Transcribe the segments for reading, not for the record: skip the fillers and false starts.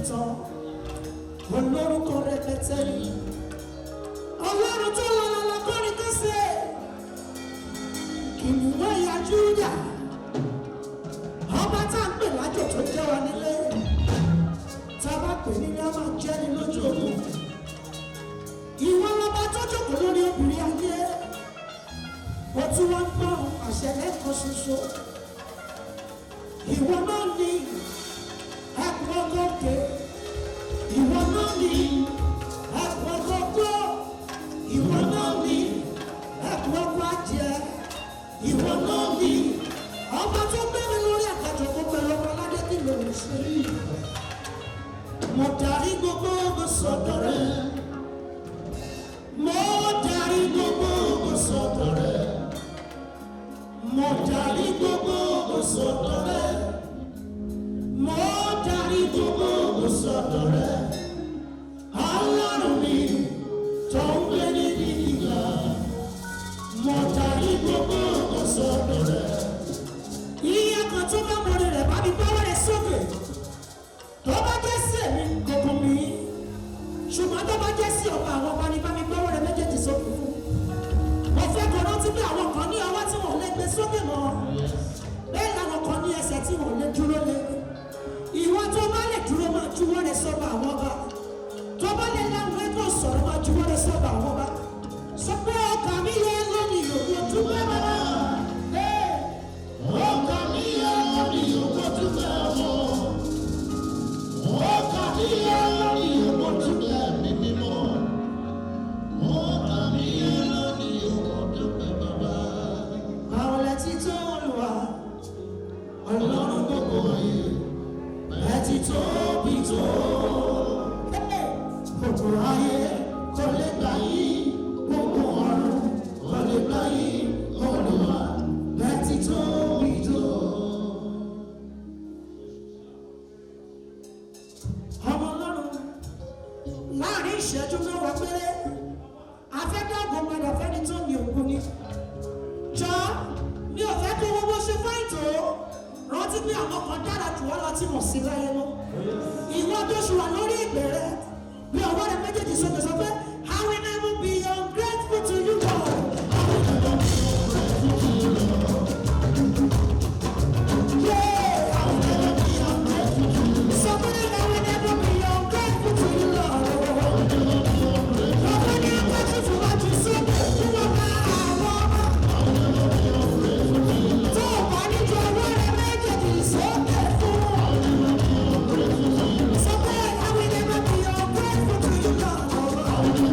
tán olórúkọ rẹpẹtẹ ni ọlọ́run tó lọ́la lọ́kọ́rin tó ṣe kìnìún ẹ̀yà Júdà ọba tá à ń pè lájò tó jẹ́ wa nílé tá a bá pè nílé a máa jẹ́ ni lójú ogun ìwọ lọ́ba tó jókòó lórí obìnrin ayé ó tún wá ń gbọ́ àṣẹ lẹ́ẹ̀kan ṣoṣo ìwọ náà ní ẹ̀kọ́ gòkè ìwọ náà ní ẹ̀kọ́ gòkè ìwọ náà ní ẹ̀kọ́ gbàjẹ́ ìwọ náà ní ọba tó gbẹ̀mí lórí àkàtọ̀ gbogbo ẹ̀rọ aládé tí lè ń ṣe yìí mo darí gbogbo ogun sọ́dọ̀ rẹ mo darí gbogbo ogun sọ́dọ̀ rẹ mo darí gbogbo ogun sọ́dọ̀ rẹ mo darí gbogbo ogun sọ́dọ̀ rẹ Ọlọ́run mi tó ń gbé níbi gíga mo darí gbogbo ogun sọ́dọ̀ rẹ. Iye kan tó bá mọ̀rẹ́ rẹ̀ bá mi gbọ́wọ́ rẹ̀ sókè tó bá jẹ́ sí èmi gbogbo mi ṣùgbọ́n tó bá jẹ́ sí ọ̀pọ̀ àwọn ọba ní bá mi gbọ́wọ́ rẹ̀ méjèèjì sókè fún mo fẹ́ kó rántí pé àwọn kan ní ọwọ́ tí wọ́n lè gbé sókè mọ́ bẹ́ẹ̀ làwọn kan ní ẹsẹ̀ tí wọ́n lè dúró lé ìwọ tó bá lè dúró máa juwọ́ rẹ̀ sọ́ba àwọn ọba tó bá lè láwọn ẹgbẹ́ sọ̀rọ̀ máa juwọ́ rẹ̀ sọ́ba àwọn ọba sọ pé ọkàn mi yẹ lónìí òkú dúpẹ́ bàbá ọkàn mi yẹ lónìí òkú dúpẹ́ ọmọ ọkàn mi yẹ lónìí òkú dúpẹ́ mi mímọ́ ọkàn mi yẹ lónìí òkú dúpẹ́ bàbá. Àwọn ẹtí tó Olúwa Ọlọ́run gbogbo ayé ẹtí tóbi tó gbogbo ayé kò lè gbà yín gbogbo ọ̀run kò lè gbà yín Olúwa ẹtí tóbi tó. Ọmọ Ọlọ́run láàrin ìṣẹ́jú mẹ́wàá péré afẹ́dàgbọ́n padà fẹ́ni tó ní ògùn ni jọ mi ò fẹ́ kó wọ́n bó ṣe fẹ́ ìtò rántí pé àwọn kan dára jù wọ́n lọ tí mọ̀ sí láyé lọ ìwọ tó ṣùwà lórí ìgbẹ́rẹ́ bí ọwọ́ rẹ méjèèjì sókè sọ pé I will never be ungrateful to you God. I will never be ungrateful to you Lord. Yeah, I will never be ungrateful to you. Somebody I will never be ungrateful to you Lord. I will never be ungrateful. Nobody ungrateful for what you said. You are my Lord. I will never be ungrateful to you Lord. Tó o bá ní ju ọwọ́ rẹ méjèèjì sókè fún. I will never be ungrateful to you Lord. Somebody I will never be ungrateful to you Lord.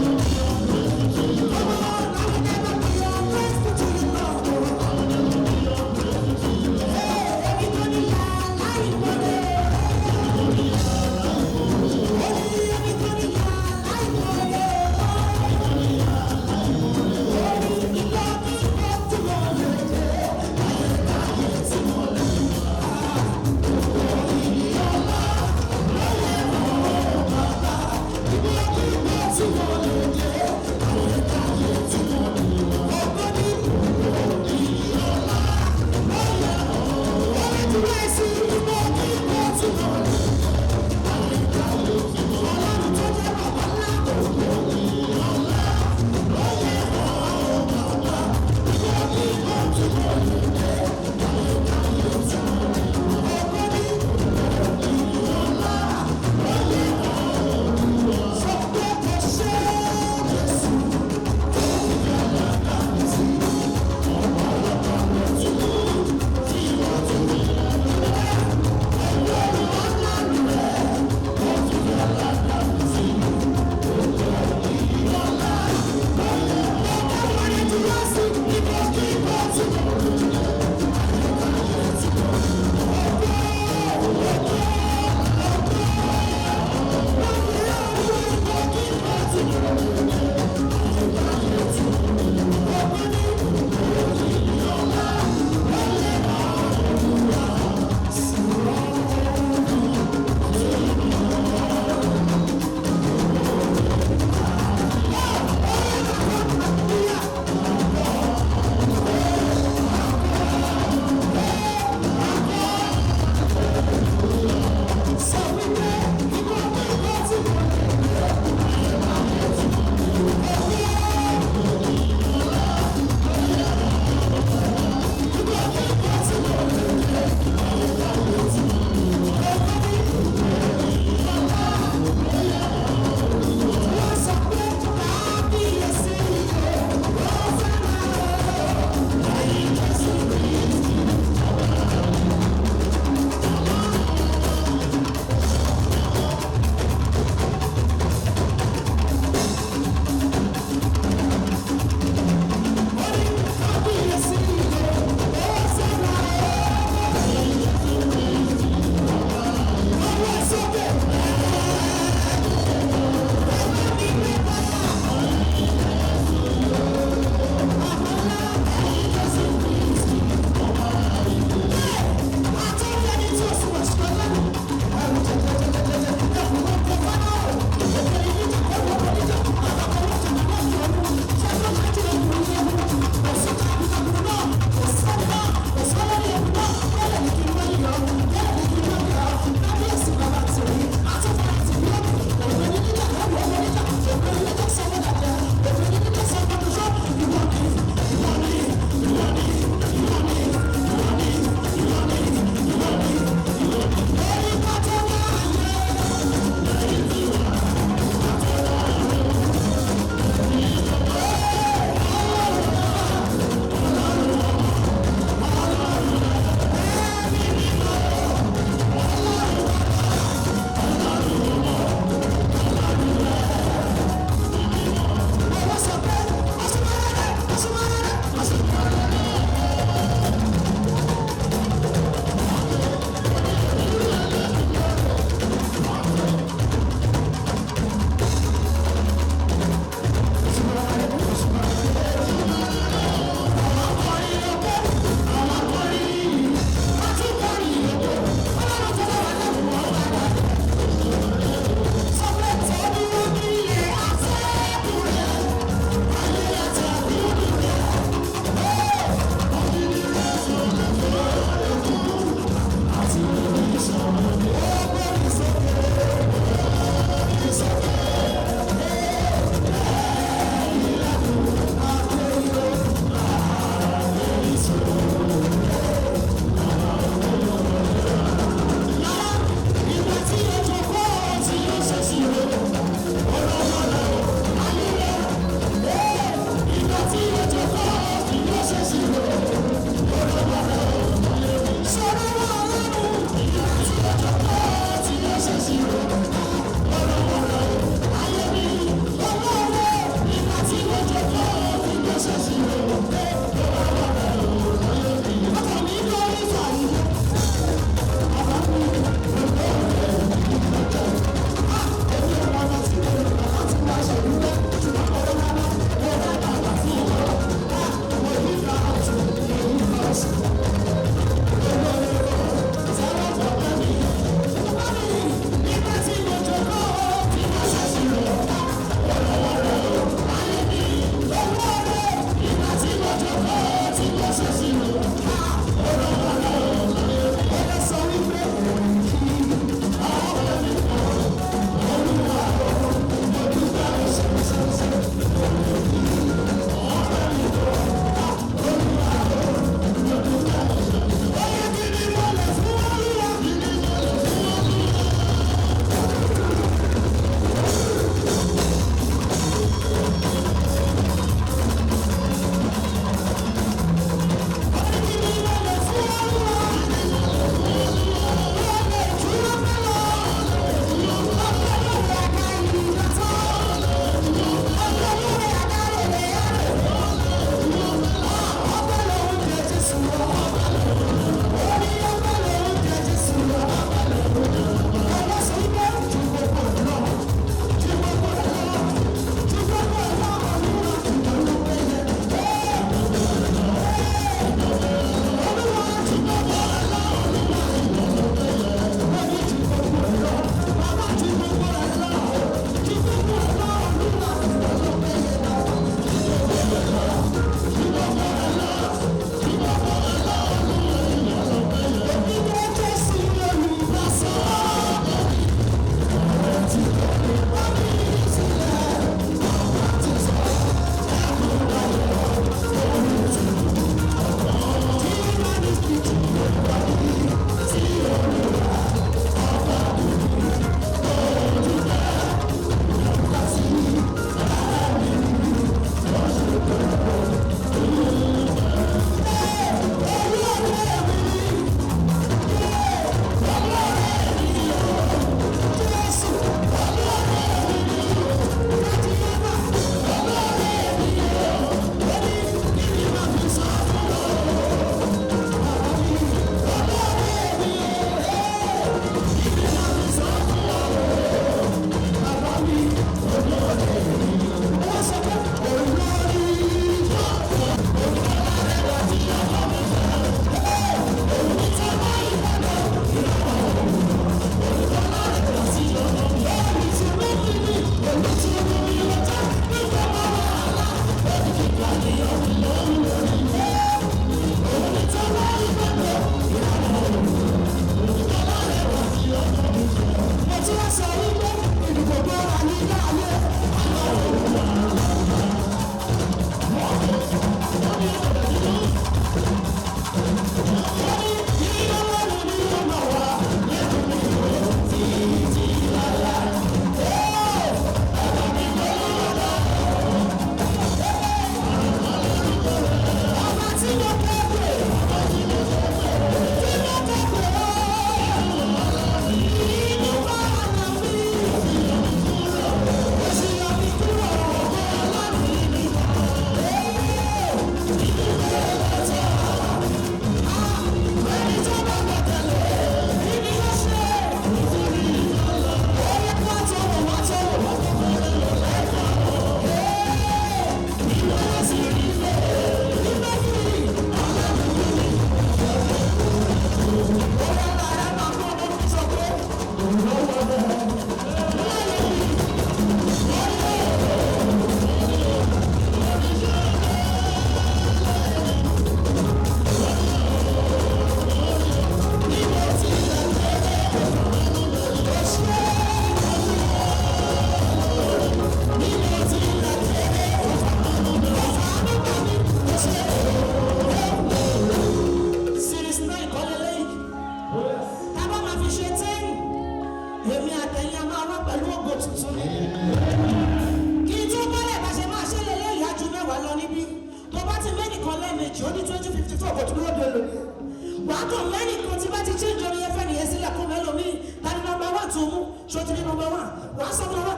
wàá sọ fún ọ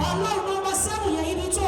Ọlọ́run ọba sẹ́wọ̀n yẹn ibi tó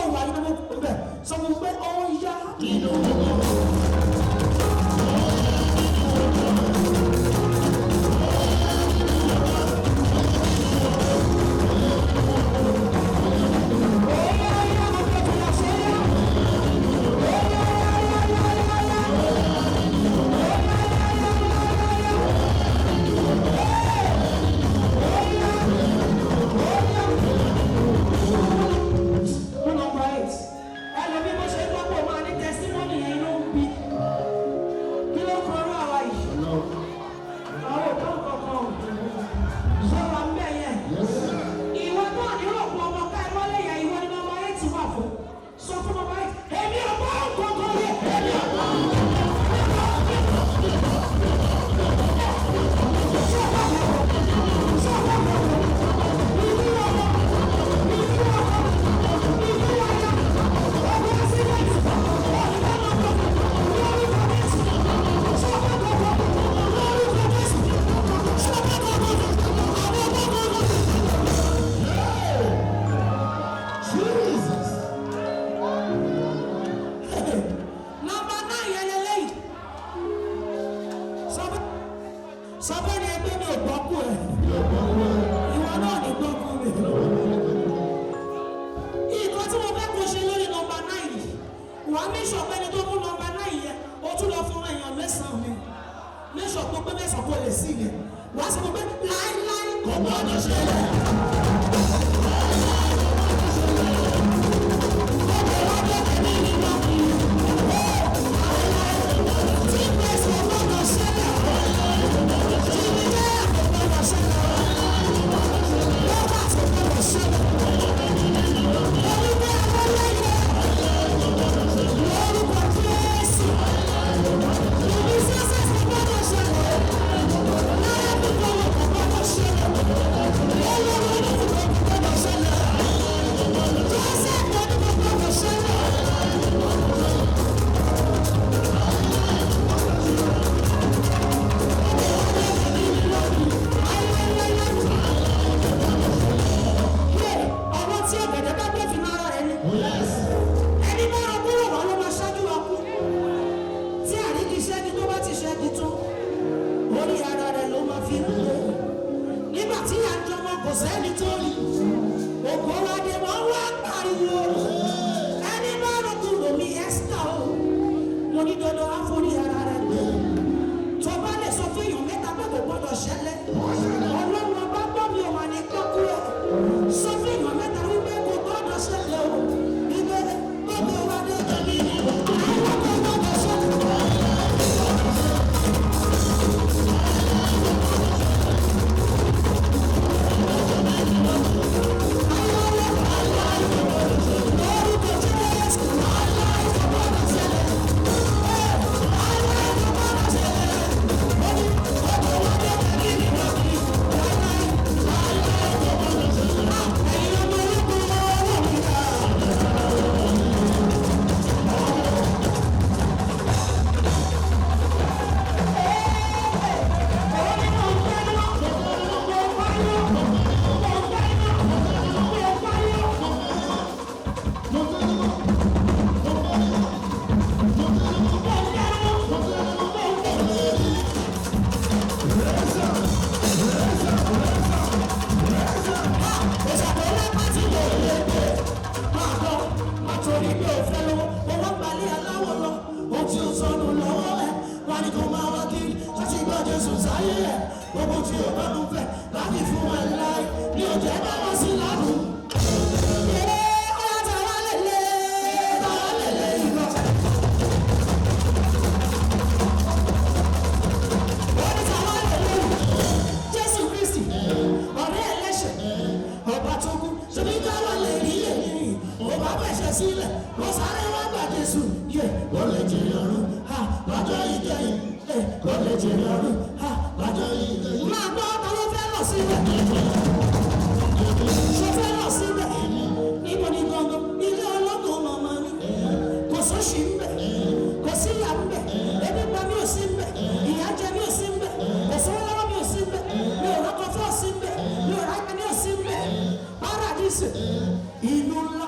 ìlú ńlá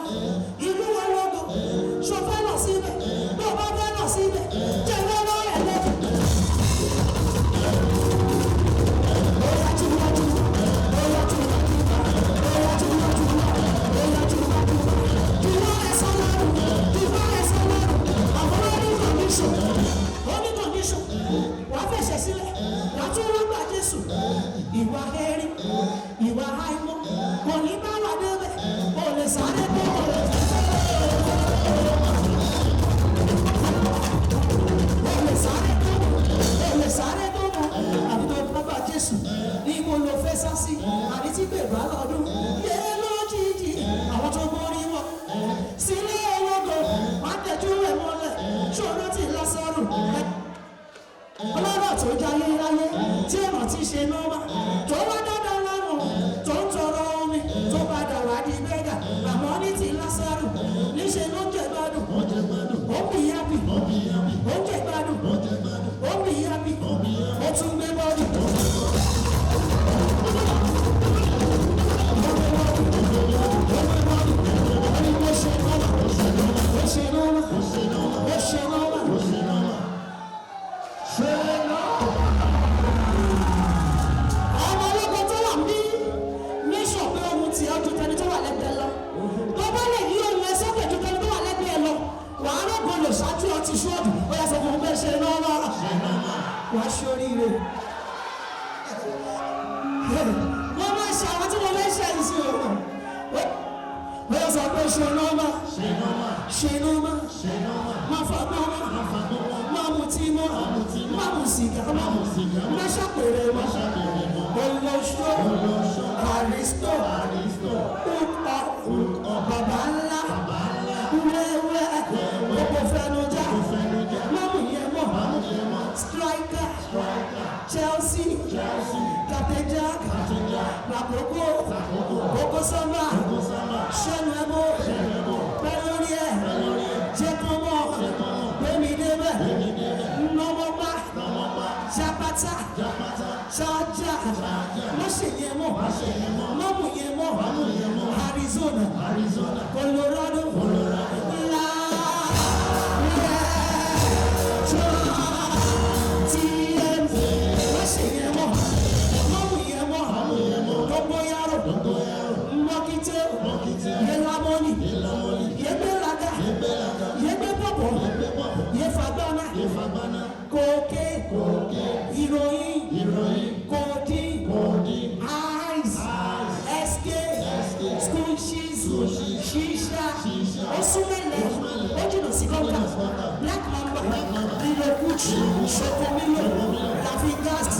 ìlú ológo ṣọfẹ́ lọ síbẹ̀ tó bá sílé owógo wọ́n tẹ̀jú rẹ̀ mọ́lẹ̀ ṣòro ti Lásárù ọlọ́rọ̀ tó jayé láyé tí ọ̀nà ti ṣe nọ́mà tó wá dáadáa lọ́rùn tó ń tọrọ omi tó padà wá di bẹ́gà àmọ́ ní ti Lásárù níṣẹ́ ló jẹ gbádùn ó bì yábì ó jẹ gbádùn ó bì yábì ó tún gbé bọ́ọ̀dù. Ọmọ ológun tó wà ní nation pé ohun tí ọdún tẹni tó wà lẹ́gbẹ̀ẹ́ lọ tó bá lè yí ohun ẹ sókè tó tẹni tó wà lẹ́gbẹ̀ẹ́ lọ wà á rògbò lò ṣáájú ọtí ṣọ́ọ̀dù ó yà sọ fún un pé ṣe náà lọ́rọ̀ wà á ṣe oríire. Wọ́n máa ṣe àwọn tí mo fẹ́ ṣe ẹ̀yìn sí òun ó yà sọ pé ṣe nọ́ọ̀mà ṣe nọ́ọ̀mà máa fà nọ́ọ̀mà máa mutí mọ́ máa mu sìgá máa ṣàpèrè mọ́ olóṣó àrísítò bàbá ńlá wẹ́wẹ́ gbogbo fẹnujá máa mú yẹn mọ́ striker Chelsea Captain Jack Lakoko Koko Samba Ṣẹ́nu ẹ̀bọ pẹ̀lú rí ẹ̀ jẹ́ kán mọ́ gbẹ̀mí débẹ̀ nnọ́mọ́gbá Japata Ṣáájà má ṣe yẹn mọ́ má mú yẹn mọ́ Arizona Colorado ńlá TMZ má ṣe yẹn mọ́ má mú yẹn mọ́ Dogoyaro Mọ́kítẹ́ Yelamoni Yegbelaga Yegbepọ̀pọ̀ Yefagbana Kòkè ìròyìn Kòdì Eyes SK School Cheese Shisha Osumele Ojúnà sí kọ́ńtà Black Mamba Lilokuchi Sokomilo Rafigas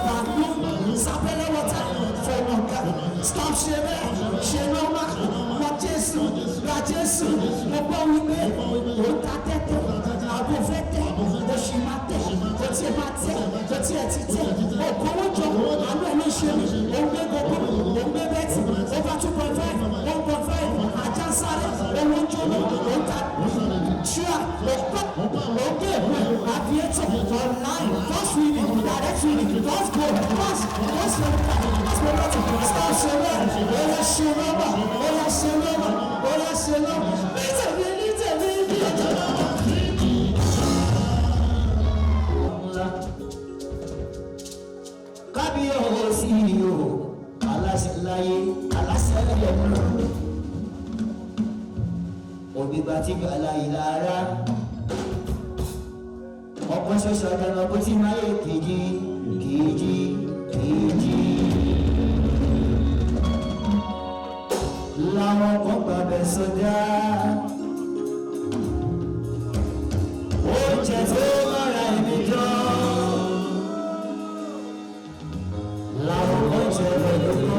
Magnum Sapele Water Fọmọ̀ká Stop Ṣẹlẹ̀ Ṣẹlọ́mà Mọ̀jẹ́sù Rajẹ́sù mo gbọ́ wípé ó ta tẹ́tẹ́ àbò fẹ́ tẹ́ oṣù máa tẹ́ ó tiẹ̀ máa tẹ́ ó tiẹ̀ ti tẹ́ òkòwò jọ àánú ẹ̀ ló ṣe mí ó ń gbé gbogbo ó ń gbé bẹ́ẹ̀tì over 2.5 1.5 ajá sáré owó jóná ó ń ta ṣíà òkè ìwé aviator online first winning direct winning first goal first stop ṣe bẹ́ẹ̀ ó yẹ ṣe lọ́wọ́ ó yẹ ṣe lọ́wọ́ ó yẹ ṣe lọ́wọ́ ní tèmi bí ọjọ́ lọ́wọ́. Kábíyèsí o aláṣẹ láyé aláṣẹ lẹ́nu ògbìgbà tí gbàlá ìlara ọ̀pọ̀ ṣoṣo ọ̀dàlọ́ bó ti máa yẹ kejì láwọn kan gbàgbẹ́ sọ́jà oúnjẹ tó mọ́ra ẹ̀mí jọ láwọn kan jẹ lọ́dún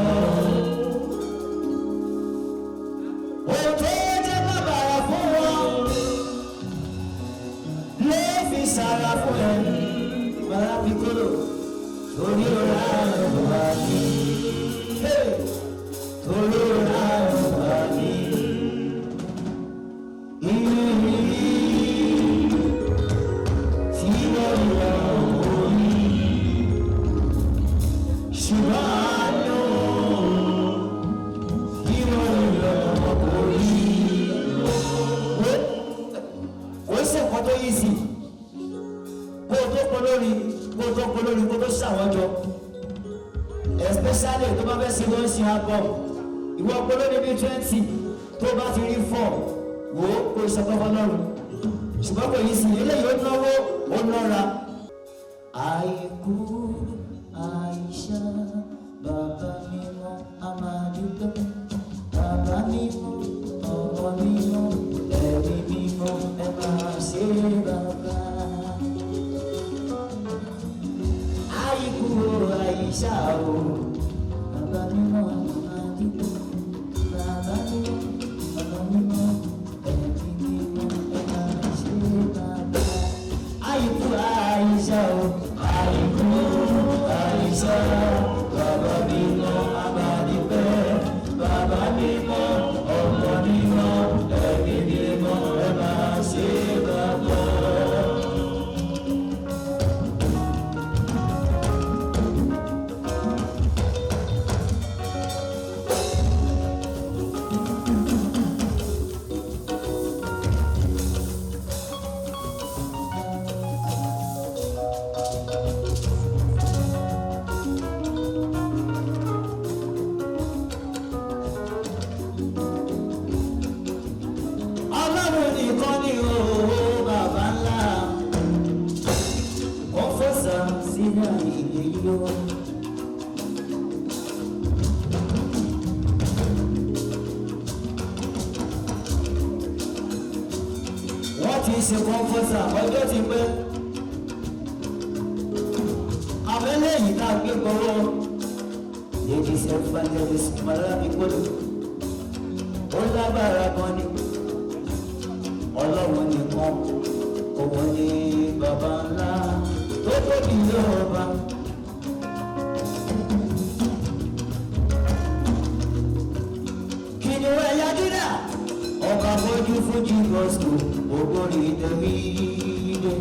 ohun tó jẹ́ bàbàrà fún wọn lè fi sára fún ẹ bàrà fi kúrò torí ọ̀rá ọ̀rọ̀ àmì torí ọ̀rá ọ̀rọ̀ àmì inú mi tí wọ́n lọ orí ṣùgbọ́n àánú tí wọ́n lọ orí ó ṣèkọ́ tó yí sí kó tó polórí kó tó ṣàwọ́jọ especially tó bá fẹ́ sí ló ń ṣe album ìwọ polórí bíi 20 tó bá ti rí 4 wò ó kó ìṣọ̀kan lọ́rùn ṣùgbọ́n kò yí sí eléyìí ó náwó ó nọ́ra. àìkú àìṣá bàbá mímọ́ àmàdúgbò bàbá mímọ́ ọmọ mímọ́ ẹ̀mí mímọ́ ẹ máa ṣe bàbá. àìkú àìṣá o bàbá mímọ́ àmàdúgbò bàbá mímọ́ ọmọ mímọ́ ẹ̀mí yó. Wọ́n ti ṣe kọ́ńfọ́sà ọjọ́ ti pẹ́. Abẹ́lé yìí ká gbé gbọ́rọ́. Èdè sẹ́fàjẹ́lì sùmọ́lá mi gbọ́dọ̀. Ó lágbára gan ni. Ọlọ́run nìkan, òun ni bàbá ńlá tó tóbi lọ́ba. Kìnìún ẹ̀yà dídà, ọba fojú fújì gọ́sùkù, ògbórí ìdẹ̀mí ìdè.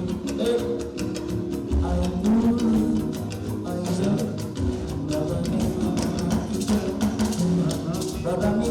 Bàbá mi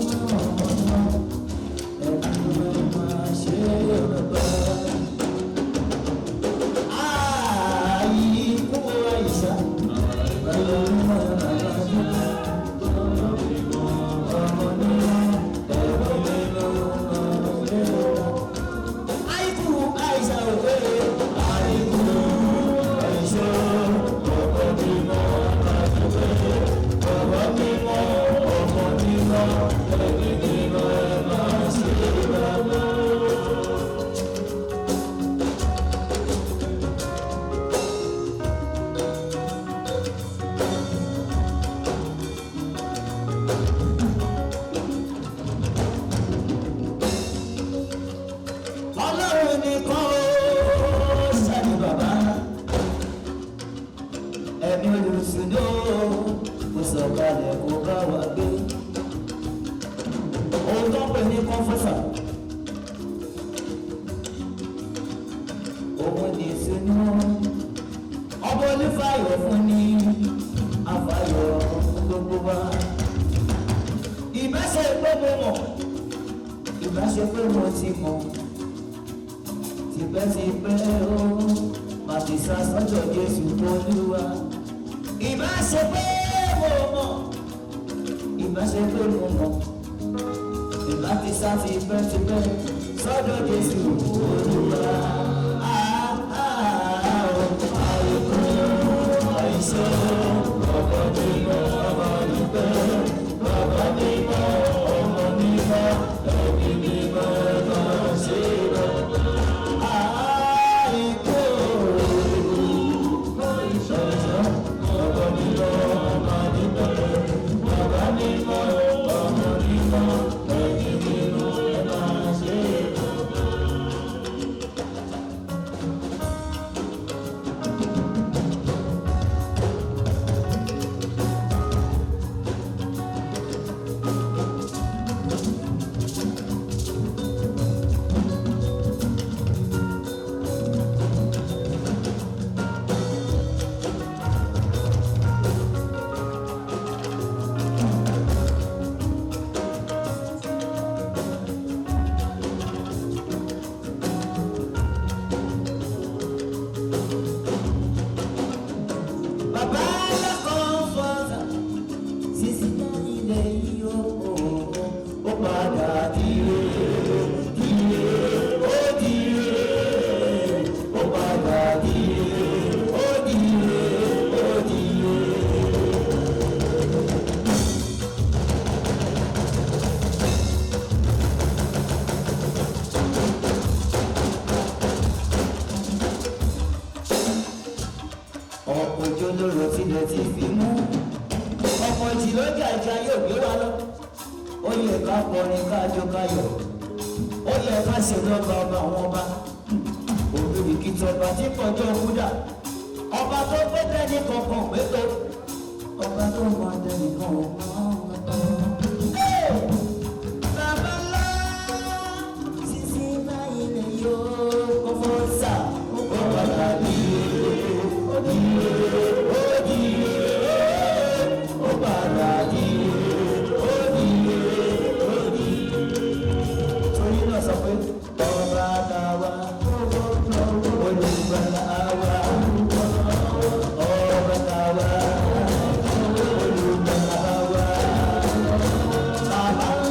Baba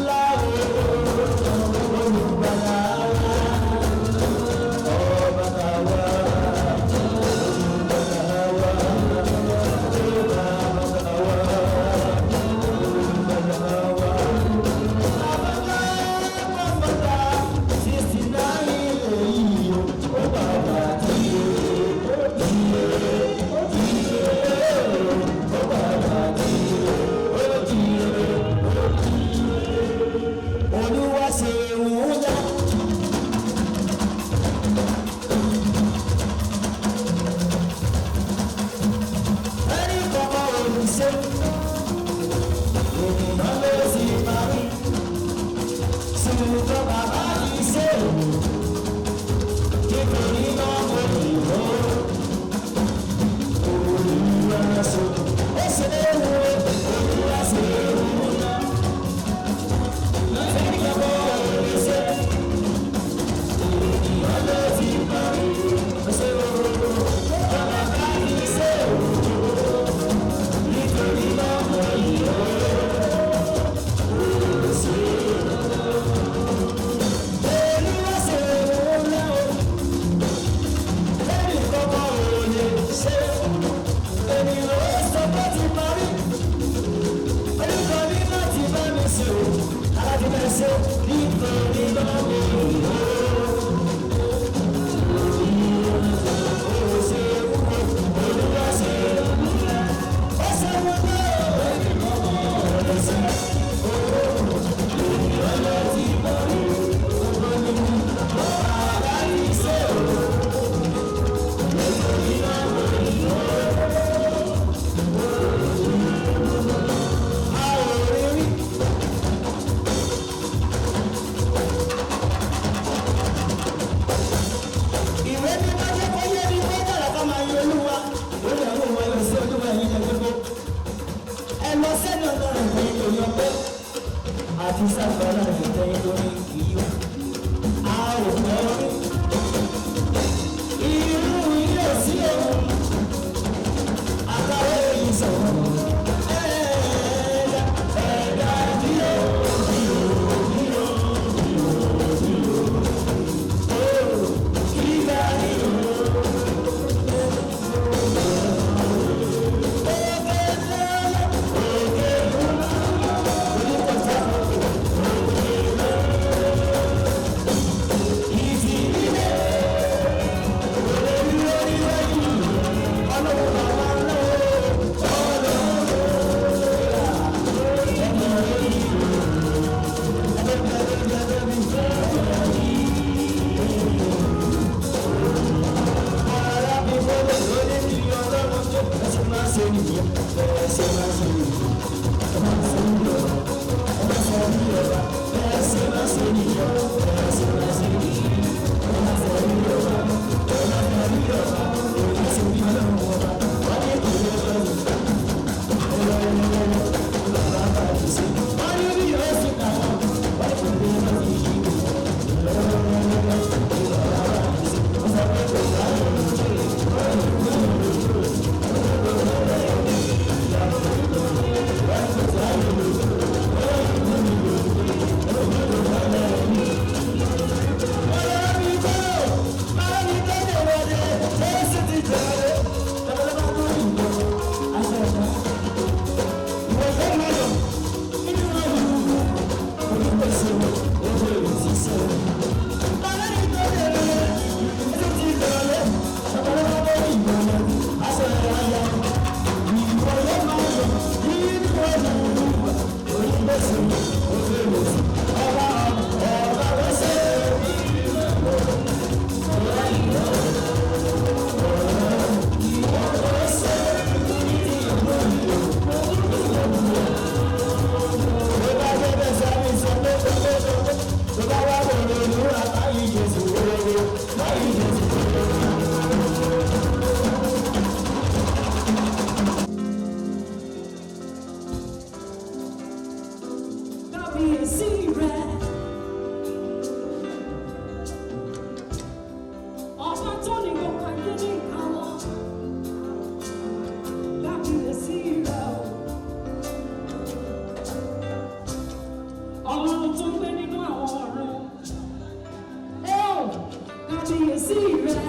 kábíyèsí rẹ.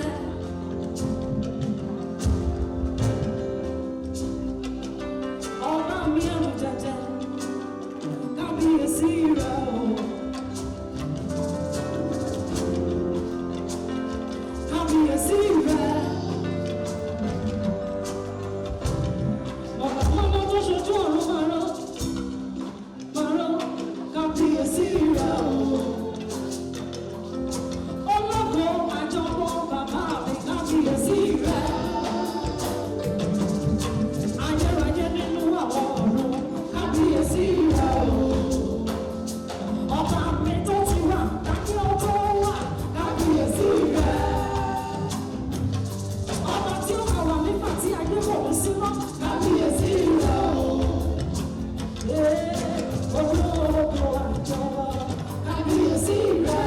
Ọba mi ẹ̀rù jẹjẹ, kábíyèsí rẹ o. Kábíyèsí rẹ. Ọba mọ́mọ́ tó ṣojú ọ̀run máa rán, kábíyèsí rẹ o. Ológo àjọpọ̀ bàbá mi, kábíyèsí rẹ. Ayérayé nínú àwọn ọ̀run, kábíyèsí rẹ o. Ọba mi tó ti wà, dákẹ́ ó tó wà, kábíyèsí rẹ. Ọba tí ó máa wà nígbà tí ayé kò ní sí mọ́, kábíyèsí rẹ o. Ológo àjọpọ̀, kábíyèsí rẹ.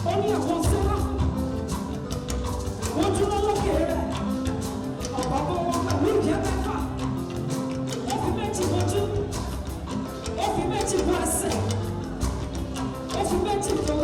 Ó ní àwọn sẹ́wà, wọ́n dúró lókè Thank you.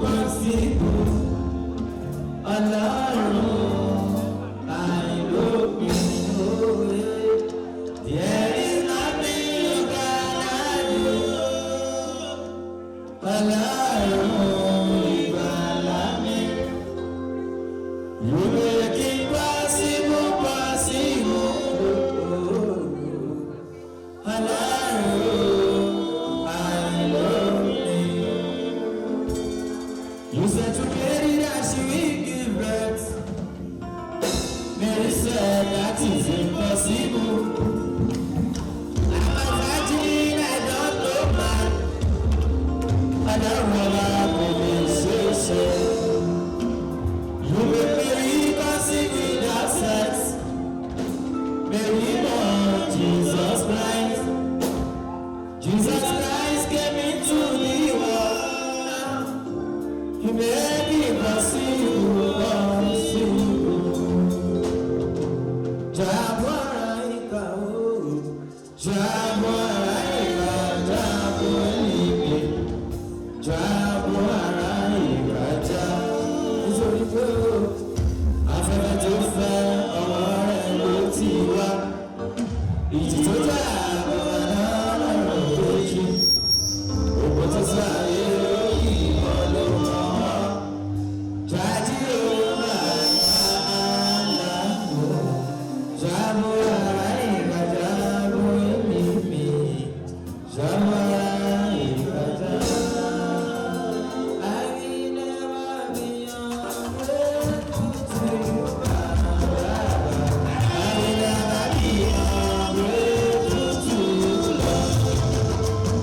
possible. Ọlọ́run àìlópin òye. There is nothing you cannot do. Ọlọ́run ìgbàlà mi. You make it possible, possible. Ọlọ́run àìlópin. You said to Mary that she will give birth. Mary said that is impossible. I'm a virgin, I don't know man. I don't wanna be so. You make Mary conceive without sex. Mary born Jesus Christ. Jesus Christ came into the world. You make it possible, possible. Jaboraika, oh, Jaboraika, Jaboraika, Jaboraika, Jaboraika. Afẹ́fẹ́ tó fẹ́ ọwọ́ rẹ̀ ló ti wá. Ìjì tó jà bọ̀ náà lọ́rọ̀ lójú. Òpó tó sáyé lórí ìmọ̀ ló mọ̀ ọ́. Jáde ó máa ń láàbò. Jábọ̀ ara ìgbà jábọ̀ èmi mi. Jábọ̀ ara ìgbà jábọ̀. I will never be ungrateful to you, Baba. I will never be ungrateful to you, Lord.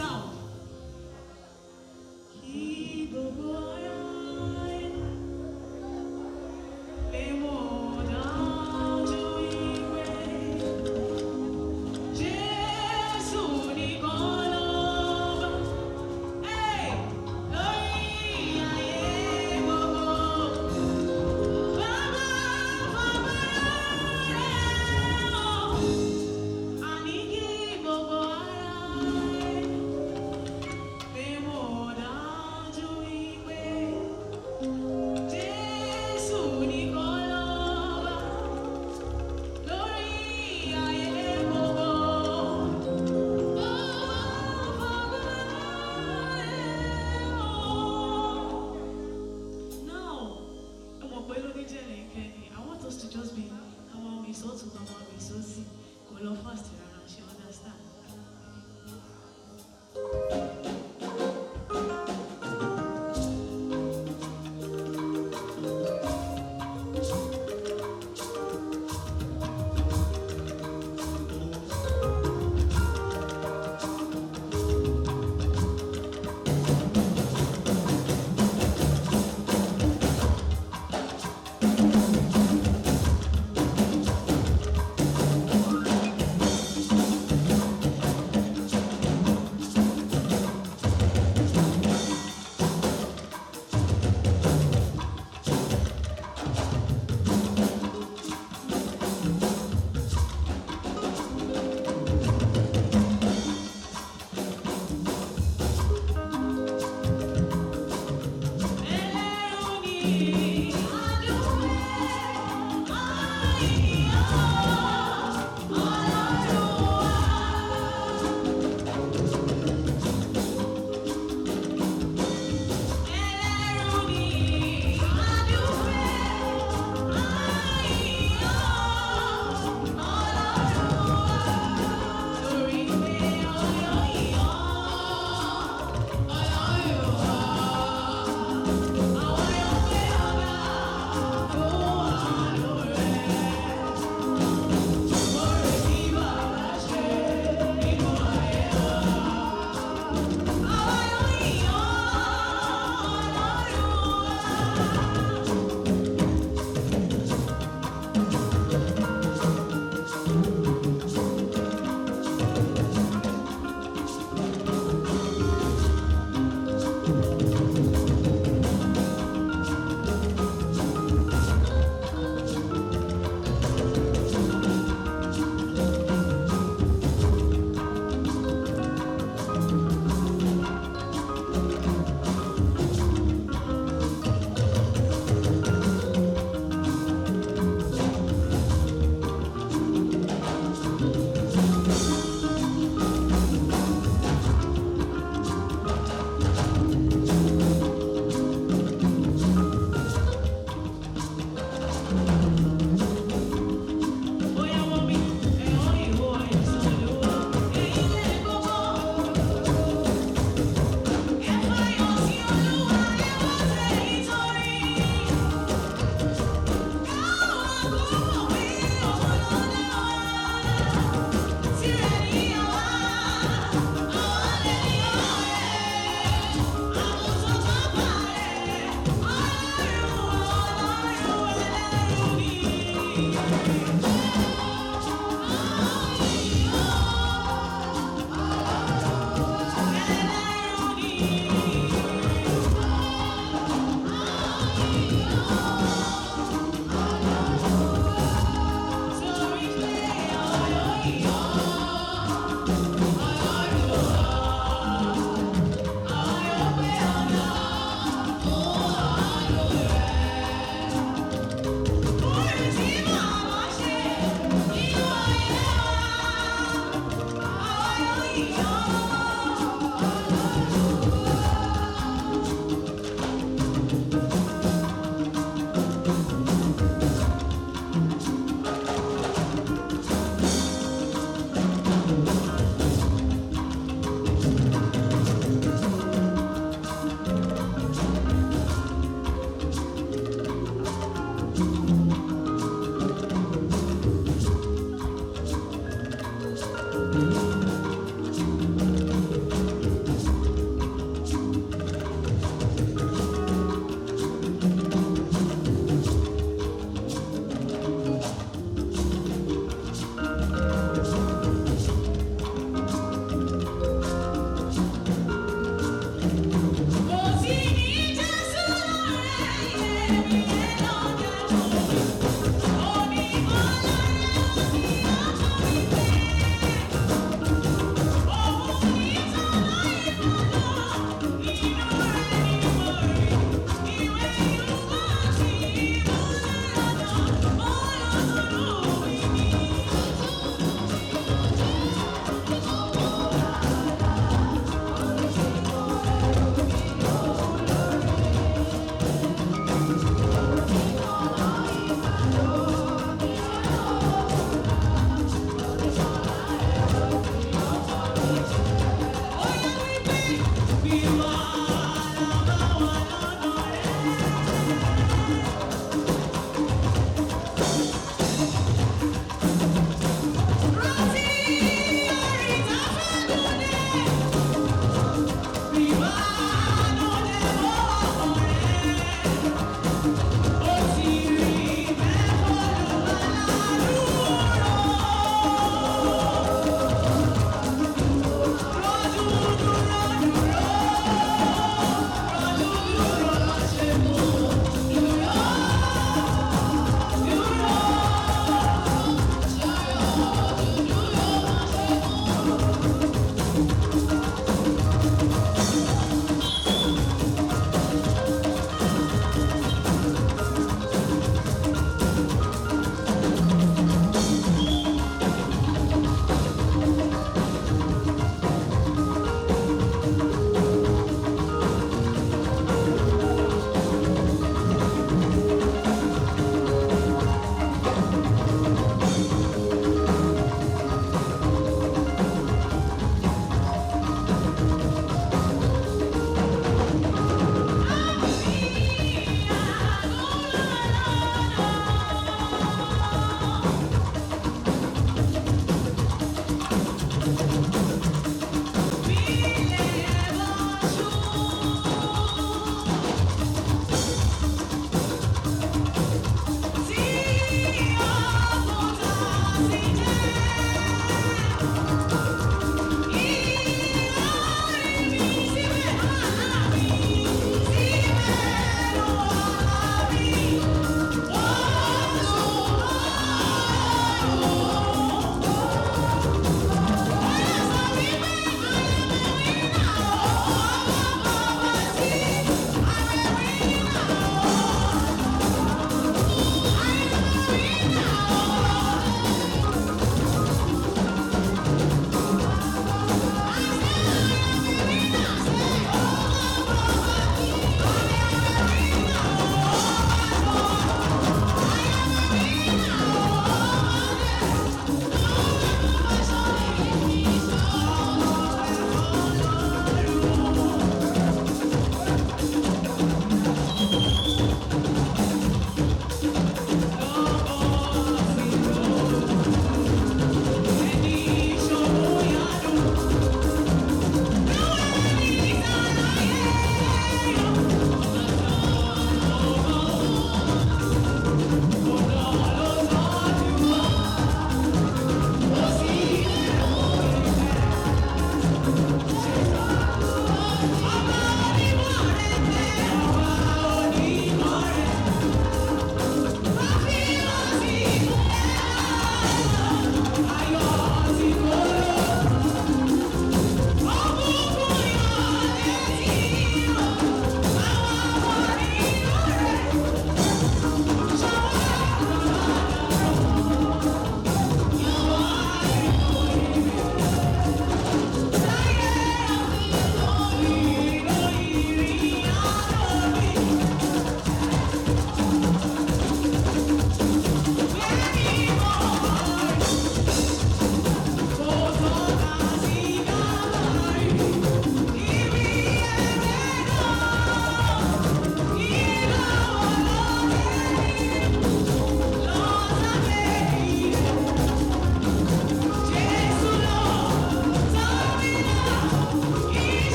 sound. Kí gbogbo aráyé lè mọ̀ dájú wípé Jésù nìkan lọ́ba, lórí ayé gbogbo. Bàbá fọwọ́ rẹ̀ hàn, àní kí gbogbo aráyé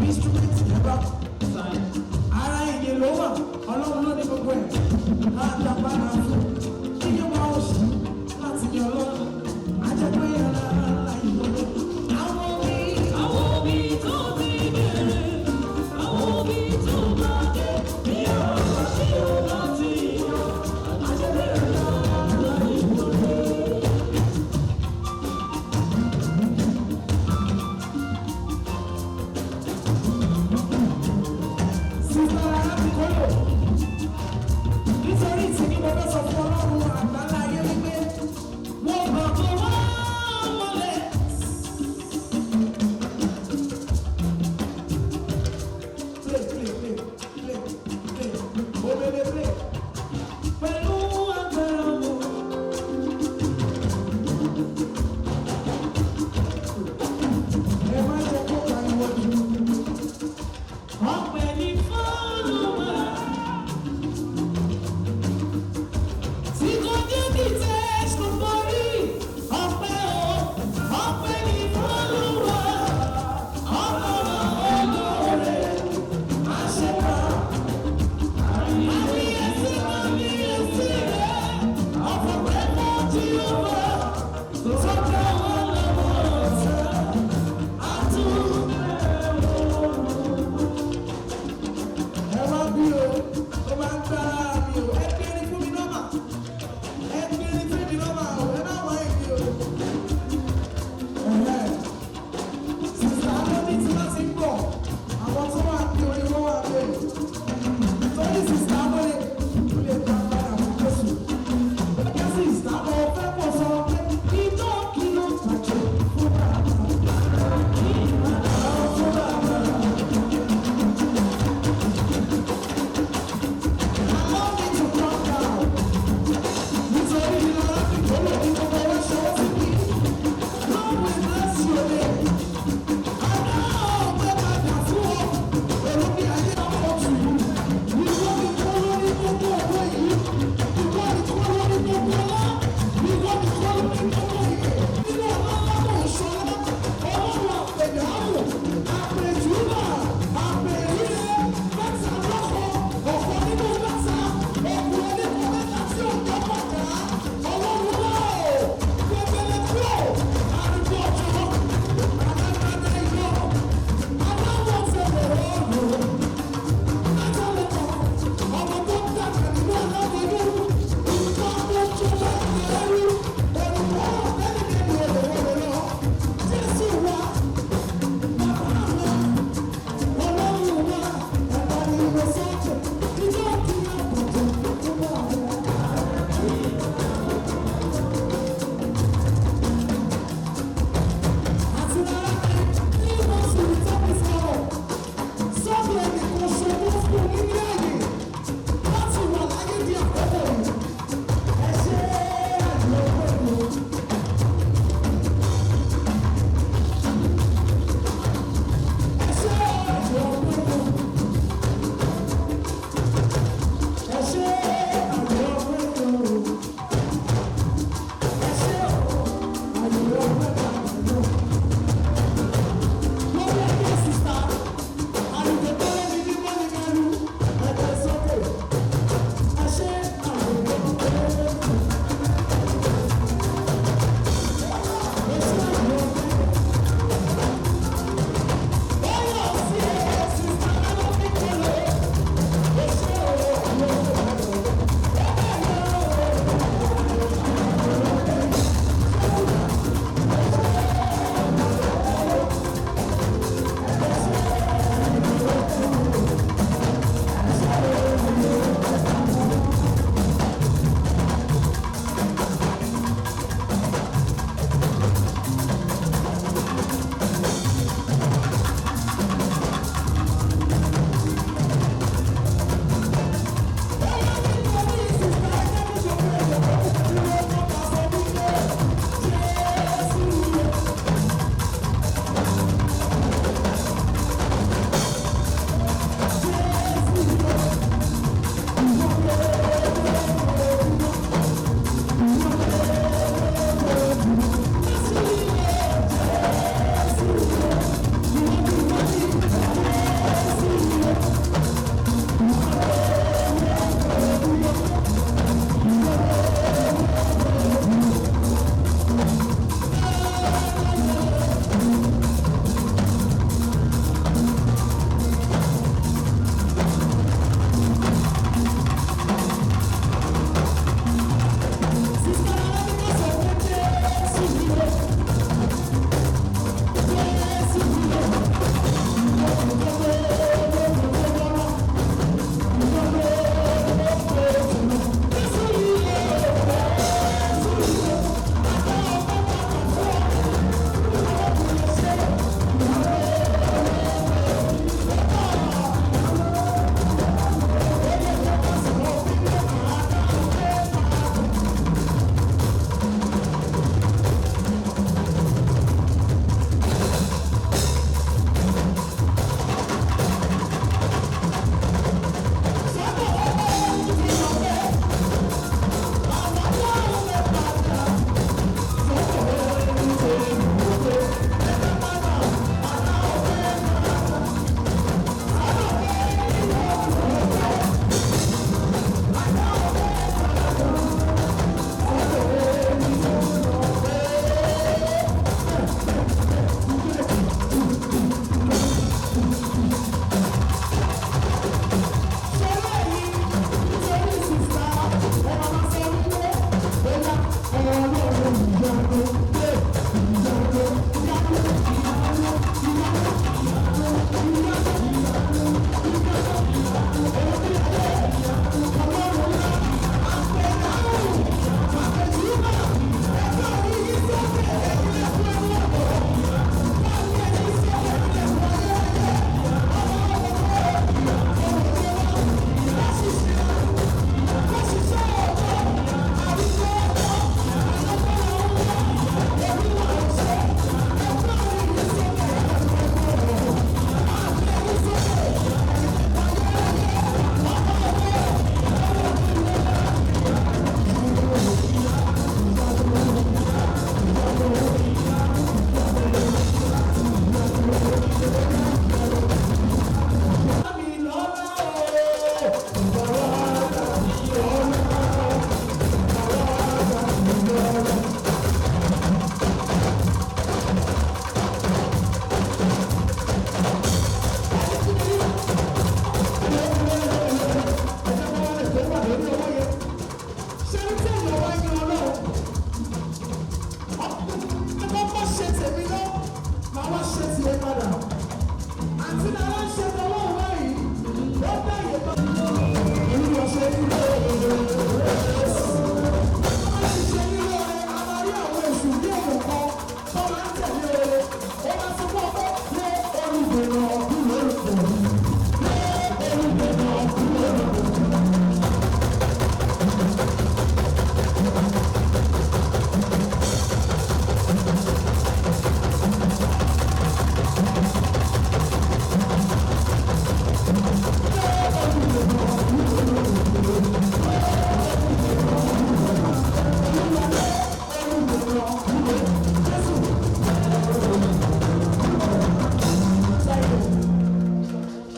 instrument yẹn bá ara ìyè ló wà ọlọ́run ló ní gbogbo ẹ̀ ká dàgbà náà fún.